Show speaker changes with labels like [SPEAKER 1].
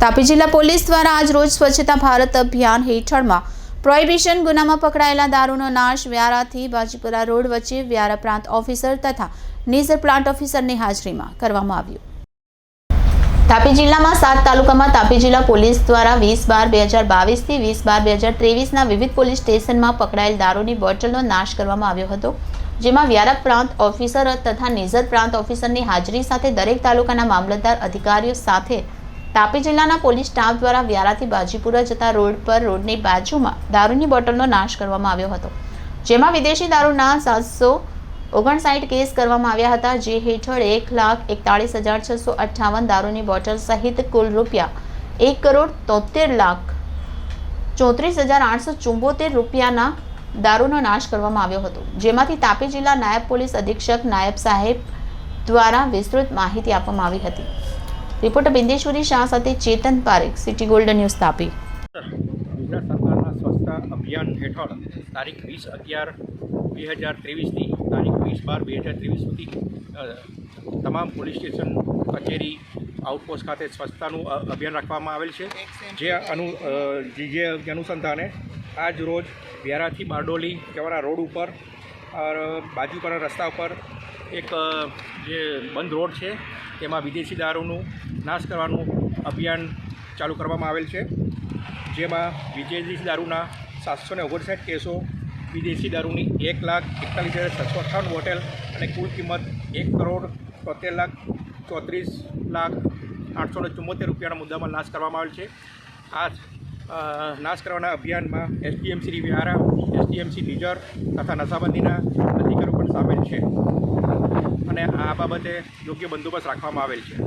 [SPEAKER 1] તાપી જિલ્લા પોલીસ દ્વારા આજ રોજ સ્વચ્છતા ભારત અભિયાન હેઠળમાં પ્રોહિબિશન ગુનામાં પકડાયેલા દારૂનો નાશ વ્યારાથી બાજીપુરા રોડ વચ્ચે વ્યારા પ્રાંત ઓફિસર તથા નીઝર પ્લાન્ટ ઓફિસરની હાજરીમાં કરવામાં આવ્યું। તાપી જિલ્લામાં 7 તાલુકામાં તાપી જિલ્લા પોલીસ દ્વારા 20/12/2022 થી 20/12/2023ના વિવિધ પોલીસ સ્ટેશનમાં પકડાયેલ દારૂની બોટલનો નાશ કરવામાં આવ્યો હતો, જેમાં વ્યારા પ્રાંત ઓફિસર તથા નીઝર પ્રાંત ઓફિસરની હાજરી સાથે દરેક તાલુકાના મામલતદાર અધિકારીઓ સાથે તાપી જિલ્લાના પોલીસ સ્ટાફ દ્વારા વ્યારાથી બાજીપુરા જતા રોડ પર રોડની બાજુમાં દારૂની બોટલનો નાશ કરવામાં આવ્યો હતો, જેમાં વિદેશી દારૂના 759 કેસ કરવામાં આવ્યા હતા, જે હેઠળ 1,41,658 દારૂની બોટલ સહિત કુલ ₹1,73,34,874 રૂપિયાના દારૂનો નાશ કરવામાં આવ્યો હતો, જેમાંથી તાપી જિલ્લા નાયબ પોલીસ અધિક્ષક નાયબ સાહેબ દ્વારા વિસ્તૃત માહિતી આપવામાં આવી હતી। રિપોર્ટર બિંદેશ્વરી શાહ સાથે Chetan Parekh, city golden news Tapi.
[SPEAKER 2] Gujarat સરકારના સ્વચ્છતા અભિયાન હેઠળ તારીખ 20/11/2023 થી તારીખ 20/12/2023 સુધી તમામ પોલીસ સ્ટેશન કચેરી આઉટપોસ્ટ ખાતે સ્વચ્છતાનું અભિયાન રાખવામાં આવેલ છે, જે અનુસંધાને આજ રોજ વ્યારાથી બારડોલી જવાના રોડ ઉપર બાજુ પરના રસ્તા ઉપર એક જે બંધ રોડ છે તેમાં વિદેશી દારૂનું નાશ કરવાનું અભિયાન ચાલુ કરવામાં આવેલ છે, જેમાં વિદેશી દારૂના 759 કેસો, વિદેશી દારૂની 1,41,658 બોટલ અને કુલ કિંમત ₹1,34,34,874 રૂપિયાના મુદ્દામાં નાશ કરવામાં આવેલ છે। આ નાશ કરવાના અભિયાનમાં એસડીએમસી વ્યારા, એસડીએમસી નીઝર તથા નશાબંધીના અધિકારીઓ પણ સામેલ છે અને આ બાબતે યોગ્ય બંદોબસ્ત રાખવામાં આવેલ છે।